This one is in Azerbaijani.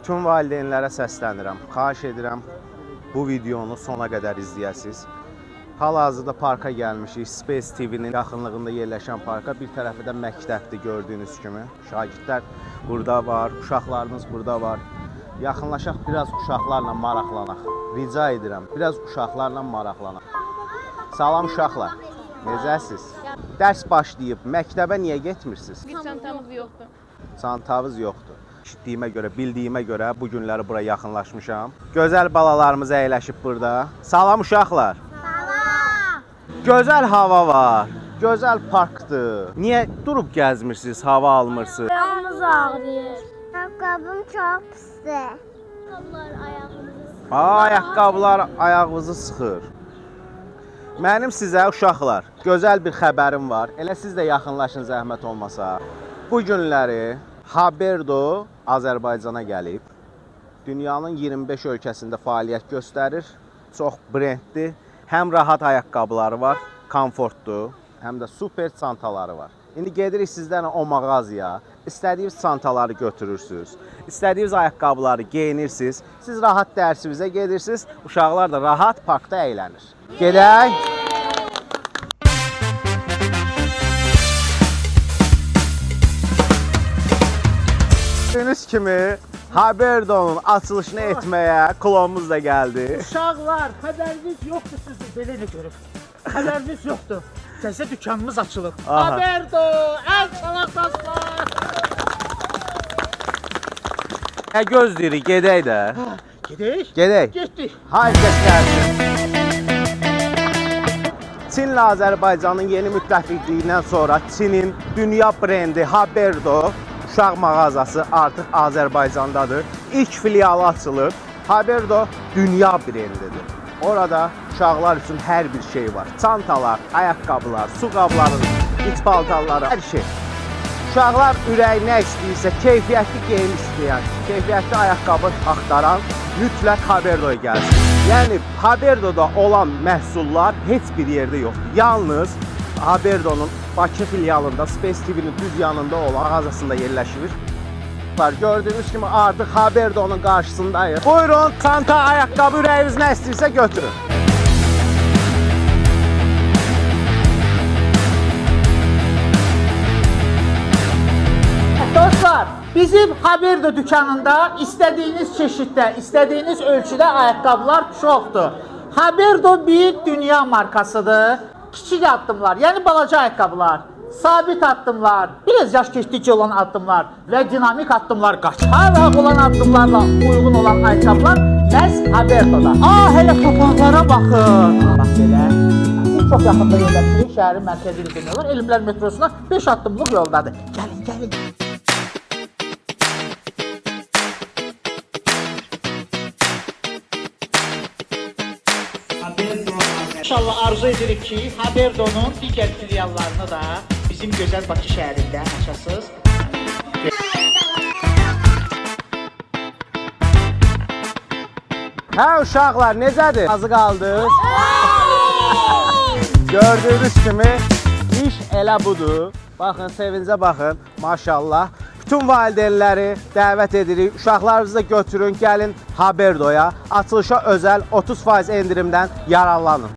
Bütün valideynlərə səslənirəm. Xahiş edirəm bu videonu sona qədər izləyəsiniz. Hal-hazırda parka gəlmişik. Space TV-nin yaxınlığında yerləşən parka. Bir tərəfi də məktəbdir gördüyünüz kimi. Şagirdlər burada var, uşaqlarımız burada var. Yaxınlaşaq, biraz uşaqlarla maraqlanaq. Rica edirəm, biraz uşaqlarla maraqlanaq. Salam uşaqlar, necəsiz? Dərs başlayıb, məktəbə niyə getmirsiniz? Bir çantamız yoxdur. Çantamız yoxdur. İşitdiyimə görə, bildiyimə görə bu günləri bura yaxınlaşmışam. Gözəl balalarımız əyləşib burada. Salam uşaqlar. Salam. Gözəl hava var, gözəl parkdır. Niyə durub gəzmirsiniz, hava almırsınız? Ayağımız ağrıyır. Ayaqqabım çox pisdir. Ayaqqabılar ayağımızı sıxır. Ayaqqabılar ayağınızı sıxır. Mənim sizə uşaqlar, gözəl bir xəbərim var. Elə siz də yaxınlaşın zəhmət olmasa. Bu günləri Haberdo Azərbaycana gəlib. Dünyanın 25 ölkəsində fəaliyyət göstərir. Çox brenddir. Həm rahat ayaqqabıları var, komfortdur, həm də super çantaları var. İndi gedirik sizdən o mağazaya. İstədiyiniz çantaları götürürsünüz. İstədiyiniz ayaqqabıları geyinirsiniz. Siz rahat dərsinizə gedirsiniz. Uşaqlar da rahat parkda əylənir. Gedək. Gördüyünüz kimi Haberdo'nun açılışını etməyə klonumuz da gəldi. Uşaqlar, xəbəriniz yoxdur sizin, belə nə görüb? Xəbəriniz yoxdur. Təzə dükanımız açılıb. Aha. Haberdo, əl çalaq dostlar. Nə gözləyirik, gedək də. Gedək? Gedək. Getdik. Haydi kəs gəlsin. Çinlə Azərbaycanın yeni müttəfiqliyindən sonra Çinin dünya brendi Haberdo uşaq mağazası artıq Azərbaycandadır. İlk filialı açılıb. Haberdo dünya brendidir. Orada uşaqlar üçün hər bir şey var. Çantalar, ayaqqabılar, su qabları, iç paltarları, hər şey. Uşaqlar ürəyi nə istəyirsə, keyfiyyətli geyim istəyən, keyfiyyətli ayaqqabı axtaran mütləq Haberdo'ya gəlsin. Yəni Haberdo'da olan məhsullar heç bir yerdə yoxdur. Yalnız Haberdo'nun Bakı filialında Space TV-nin düz yanında olan mağazasında yerləşir. Gördüyünüz kimi artıq Haberdo'nun qarşısındayıq. Buyurun, çanta, ayaqqabı, ürəyiniz nə istəyirsə götürün. Dostlar, bizim Haberdo dükanında istədiyiniz çeşiddə, istədiyiniz ölçüdə ayaqqabılar çoxdur. Haberdo bir dünya markasıdır. Kiçik addımlar, yəni balaca ayaqqabılar, sabit addımlar, biraz yaş keçdikcə olan addımlar və dinamik addımlar, qaçaraq olan addımlarla uyğun olan ayaqqabılar məhz Haberdo'da. Hələ qapaqlara baxın. Bax belə. Biz çox yaxında yerləşirik, şəhərin mərkəzi ilə dönüyorlar. Elmlər metrosuna 5 addımlıq yoldadır. Gəlin, gəlin. İnşallah arzu edirik ki, Haberdo'nun digər filiallarını da bizim gözəl Bakı şəhərində açasınız. Hə uşaqlar, necədir? Razı qaldınız? Gördüyünüz kimi iş elə budur. Baxın, sevincə baxın, maşallah. Bütün valideynləri dəvət edirik. Uşaqlarınızı da götürün, gəlin Haberdo'ya. Açılışa özəl 30% endirimdən yararlanın.